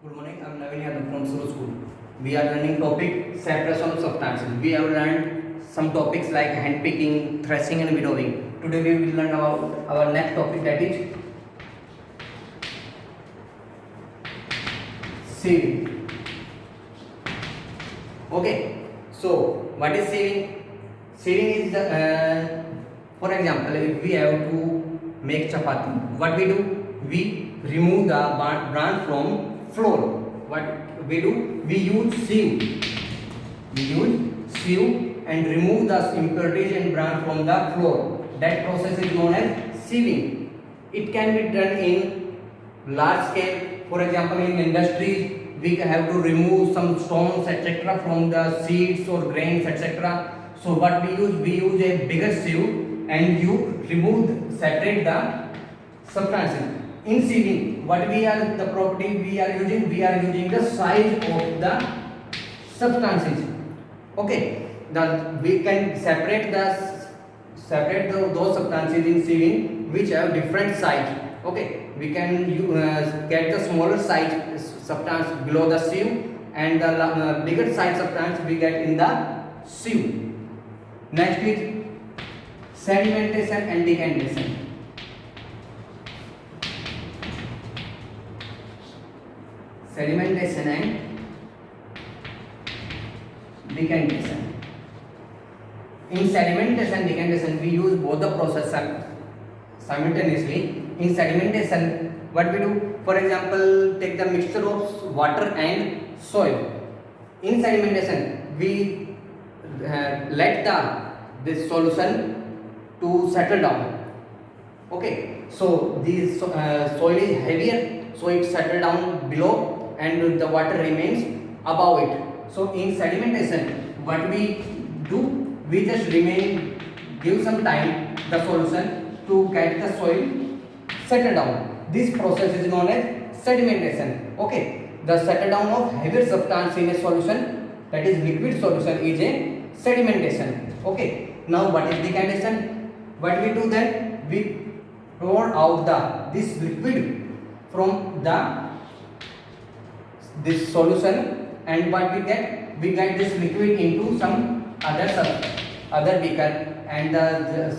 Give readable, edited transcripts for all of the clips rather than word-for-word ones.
Good morning, I'm Navin Yadav from Suru School. We are learning topic separation of substances. We have learned some topics like handpicking, threshing and winnowing. Today we will learn about our next topic, that is sieving. Okay, so what is sieving? Sieving is the, for example, if we have to make chapati, what we do? We remove the bran from flour. What we do? We use sieve. We use sieve and remove the impurities and bran from the flour. That process is known as sieving. It can be done in large scale. For example, in industries, we have to remove some stones, etc., from the seeds or grains, etc. So what we use a bigger sieve and you remove, separate the substances. In sieving, what we are the property we are using the size of the substances. Okay, we can separate those substances in sieving which have different size. Okay, we can get the smaller size substance below the sieve and the bigger size substance we get in the sieve. Next is sedimentation and decantation. Sedimentation and decantation. In sedimentation and decantation, we use both the process simultaneously. In sedimentation, what we do? For example, take the mixture of water and soil. In sedimentation, we let this solution to settle down. Okay, so this soil is heavier, so it settle down below and the water remains above it. So in sedimentation, what we do, we just give some time the solution to get the soil settle down. This process is known as sedimentation. Okay, the settle down of heavier substance in a solution, that is liquid solution, is a sedimentation. Okay, now what is decantation? What we do then, we pour out this liquid from this solution, and what we get this liquid into some other beaker, and the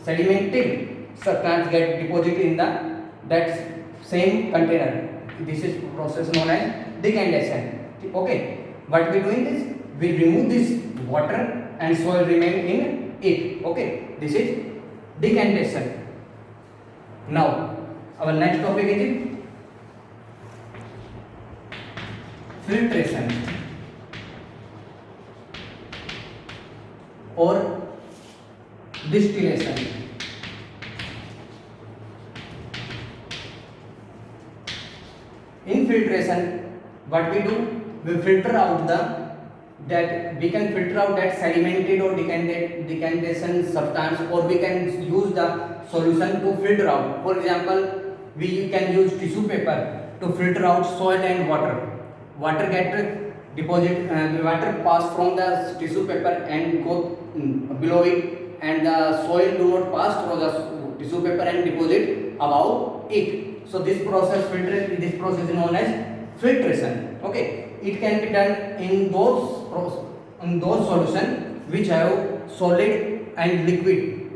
sedimented substance get deposited in that same container. This is process known as decantation. Okay, what we doing is we remove this water and soil remain in it. Okay, this is decantation. Now our next topic is filtration or distillation. In filtration, what we do, we filter out we can filter out that sedimented or decantation substance, or we can use the solution to filter out. For example, we can use tissue paper to filter out soil and water. Water get deposit, water pass from the tissue paper and go below it, and the soil do not pass through the tissue paper and deposit above it. So this process is known as filtration. Okay, it can be done in those solution which have solid and liquid,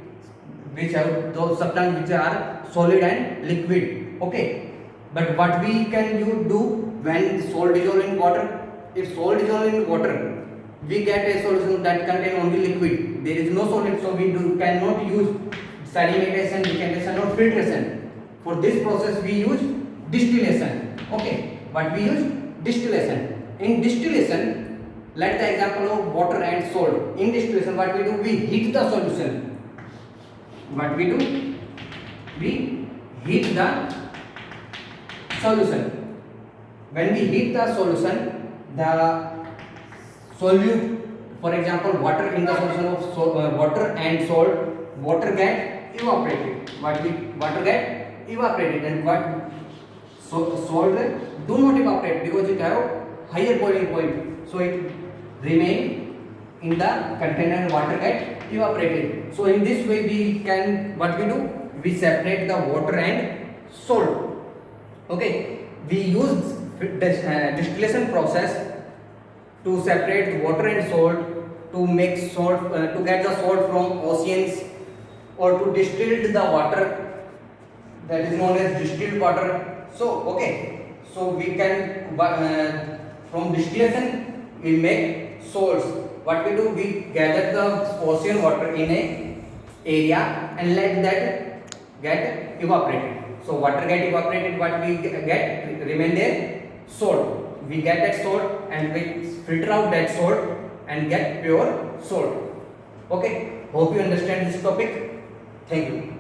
which have those substances which are solid and liquid. Okay, but what we can do when salt dissolved in water? If salt dissolved in water, we get a solution that contain only liquid. There is no solid, so we cannot use sedimentation, decantation or filtration. For this process, we use distillation. Okay, but we use distillation. In distillation, let the example of water and salt. In distillation, what we do? We heat the solution. What we do? We heat the solution. When we heat the solution, the solute, for example, water in the solution of water and salt, water get evaporated. Water get evaporated, and salt do not evaporate because it have higher boiling point. So it remain in the container, water get evaporated. So in this way we can, what we do? We separate the water and salt. Okay, we use distillation process to separate water and salt, to make salt, to get the salt from oceans, or to distill the water, that is known as distilled water. So okay, so we can from distillation we make salts. What we do, we gather the ocean water in a area and let that get evaporated. So water get evaporated, what we get remain there, salt. We get that salt and we filter out that salt and get pure salt. Okay, hope you understand this topic. Thank you.